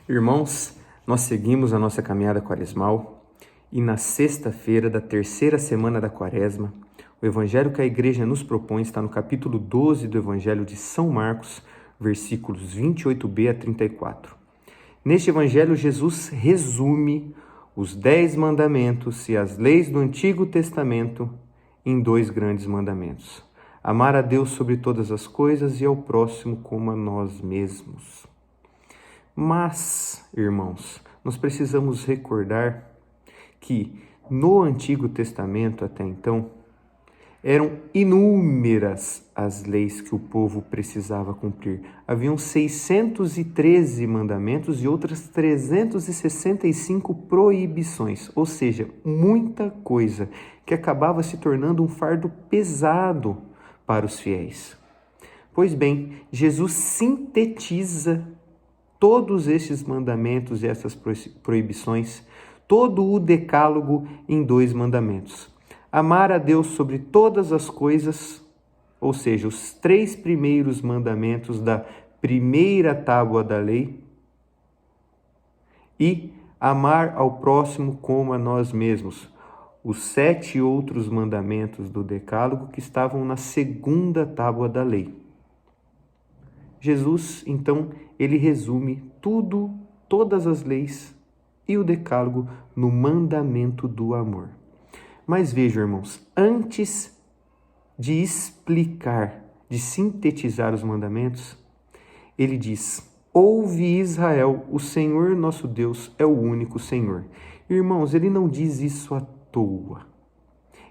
Irmãos, nós seguimos a nossa caminhada quaresmal e na sexta-feira da terceira semana da quaresma, o evangelho que a igreja nos propõe está no capítulo 12 do evangelho de São Marcos, versículos 28b a 34. Neste evangelho, Jesus resume os 10 mandamentos e as leis do Antigo Testamento em 2 grandes mandamentos: amar a Deus sobre todas as coisas e ao próximo como a nós mesmos. Mas, irmãos, nós precisamos recordar que no Antigo Testamento até então eram inúmeras as leis que o povo precisava cumprir. Haviam 613 mandamentos e outras 365 proibições, ou seja, muita coisa que acabava se tornando um fardo pesado para os fiéis. Pois bem, Jesus sintetiza todos esses mandamentos e essas proibições, todo o decálogo em 2 mandamentos. Amar a Deus sobre todas as coisas, ou seja, os 3 primeiros mandamentos da primeira tábua da lei, e amar ao próximo como a nós mesmos, os 7 outros mandamentos do decálogo que estavam na segunda tábua da lei. Jesus, então, ele resume todas as leis e o decálogo no mandamento do amor. Mas vejam, irmãos, antes de explicar, de sintetizar os mandamentos, ele diz: ouve Israel, o Senhor nosso Deus é o único Senhor. Irmãos, ele não diz isso à toa.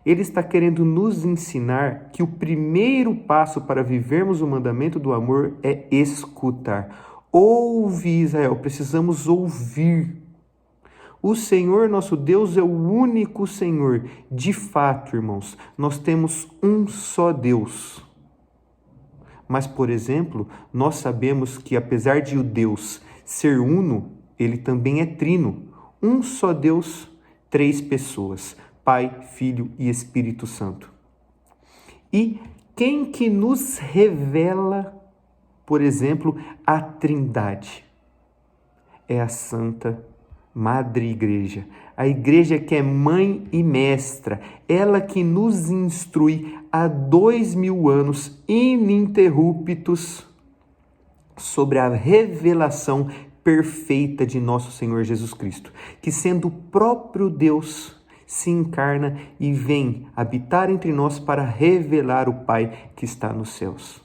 Ele está querendo nos ensinar que o primeiro passo para vivermos o mandamento do amor é escutar. Ouve Israel, precisamos ouvir. O Senhor nosso Deus é o único Senhor. De fato, irmãos, nós temos um só Deus. Mas, por exemplo, nós sabemos que apesar de o Deus ser uno, ele também é trino. Um só Deus, 3 pessoas: Pai, Filho e Espírito Santo. E quem que nos revela, por exemplo, a Trindade? É a Santa Madre Igreja, a Igreja que é mãe e mestra, ela que nos instrui há 2000 anos ininterruptos sobre a revelação perfeita de nosso Senhor Jesus Cristo, que sendo o próprio Deus, se encarna e vem habitar entre nós para revelar o Pai que está nos céus.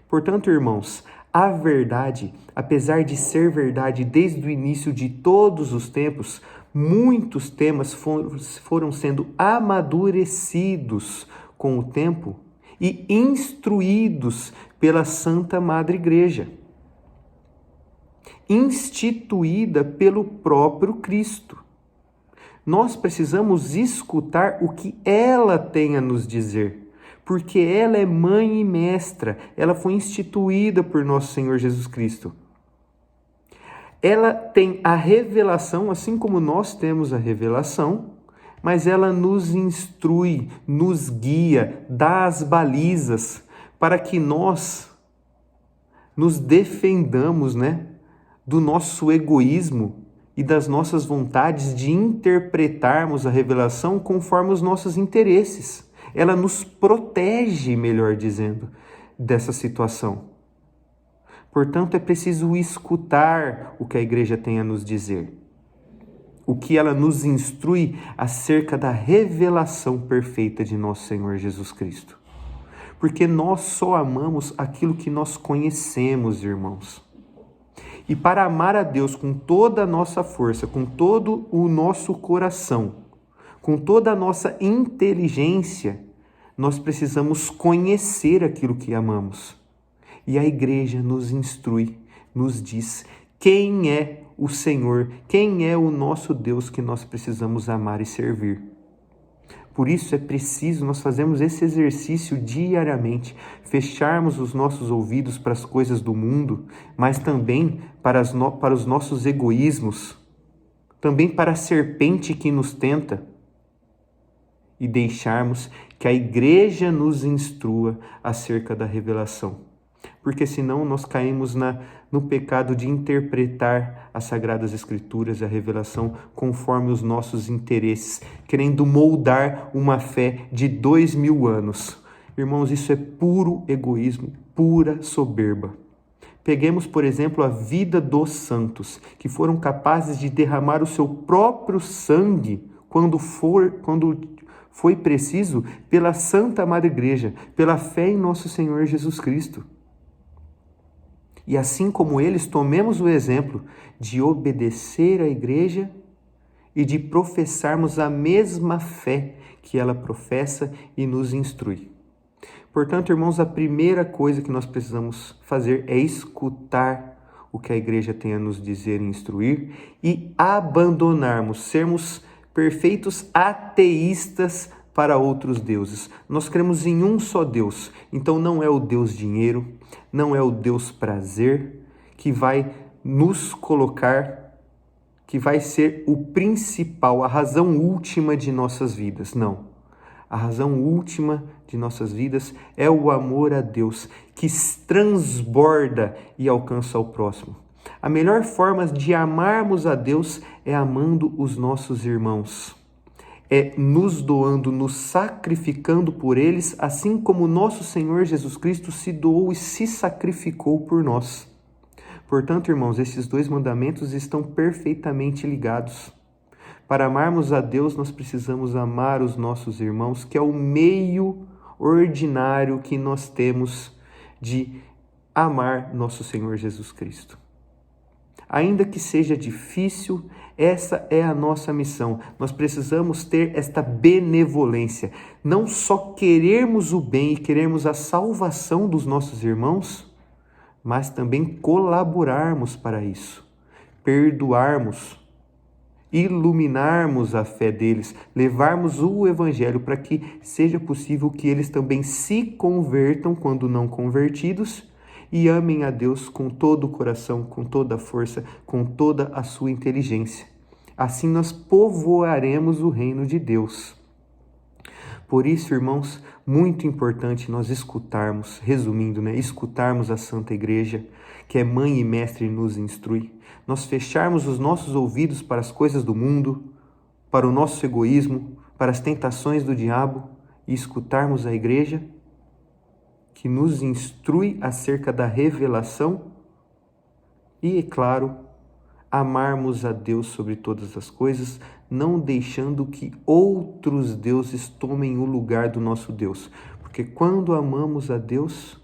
Portanto, irmãos, a verdade, apesar de ser verdade desde o início de todos os tempos, muitos temas foram sendo amadurecidos com o tempo e instruídos pela Santa Madre Igreja, instituída pelo próprio Cristo. Nós precisamos escutar o que ela tem a nos dizer, porque ela é mãe e mestra, ela foi instituída por nosso Senhor Jesus Cristo. Ela tem a revelação, assim como nós temos a revelação, mas ela nos instrui, nos guia, dá as balizas para que nós nos defendamos, do nosso egoísmo e das nossas vontades de interpretarmos a revelação conforme os nossos interesses. Ela nos protege, melhor dizendo, dessa situação. Portanto, é preciso escutar o que a igreja tem a nos dizer, o que ela nos instrui acerca da revelação perfeita de nosso Senhor Jesus Cristo. Porque nós só amamos aquilo que nós conhecemos, irmãos. E para amar a Deus com toda a nossa força, com todo o nosso coração, com toda a nossa inteligência, nós precisamos conhecer aquilo que amamos. E a igreja nos instrui, nos diz quem é o Senhor, quem é o nosso Deus que nós precisamos amar e servir. Por isso é preciso nós fazermos esse exercício diariamente, fecharmos os nossos ouvidos para as coisas do mundo, mas também para os nossos egoísmos, também para a serpente que nos tenta, e deixarmos que a igreja nos instrua acerca da revelação. porque senão nós caímos no pecado de interpretar as Sagradas Escrituras e a revelação conforme os nossos interesses, querendo moldar uma fé de 2000 anos. Irmãos, isso é puro egoísmo, pura soberba. Peguemos, por exemplo, a vida dos santos, que foram capazes de derramar o seu próprio sangue quando foi preciso, pela Santa Madre Igreja, pela fé em nosso Senhor Jesus Cristo. E assim como eles, tomemos o exemplo de obedecer à Igreja e de professarmos a mesma fé que ela professa e nos instrui. Portanto, irmãos, a primeira coisa que nós precisamos fazer é escutar o que a Igreja tem a nos dizer e instruir e abandonarmos, sermos perfeitos ateístas para outros deuses. Nós cremos em um só Deus, então não é o Deus dinheiro, não é o Deus prazer que vai nos colocar, que vai ser o principal, a razão última de nossas vidas. Não. A razão última de nossas vidas é o amor a Deus, que transborda e alcança ao próximo. A melhor forma de amarmos a Deus é amando os nossos irmãos. É nos doando, nos sacrificando por eles, assim como nosso Senhor Jesus Cristo se doou e se sacrificou por nós. Portanto, irmãos, esses dois mandamentos estão perfeitamente ligados. Para amarmos a Deus, nós precisamos amar os nossos irmãos, que é o meio ordinário que nós temos de amar nosso Senhor Jesus Cristo. Ainda que seja difícil, essa é a nossa missão. Nós precisamos ter esta benevolência. Não só querermos o bem e querermos a salvação dos nossos irmãos, mas também colaborarmos para isso. Perdoarmos, iluminarmos a fé deles, levarmos o Evangelho para que seja possível que eles também se convertam quando não convertidos e amem a Deus com todo o coração, com toda a força, com toda a sua inteligência. Assim nós povoaremos o reino de Deus. Por isso, irmãos, muito importante nós escutarmos, resumindo, escutarmos a Santa Igreja, que é mãe e mestre e nos instrui. Nós fecharmos os nossos ouvidos para as coisas do mundo, para o nosso egoísmo, para as tentações do diabo e escutarmos a Igreja, que nos instrui acerca da revelação e, é claro, amarmos a Deus sobre todas as coisas, não deixando que outros deuses tomem o lugar do nosso Deus. Porque quando amamos a Deus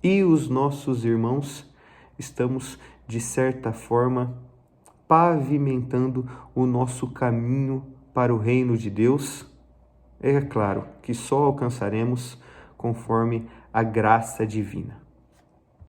e os nossos irmãos, estamos, de certa forma, pavimentando o nosso caminho para o reino de Deus. É claro que só alcançaremos conforme a graça divina.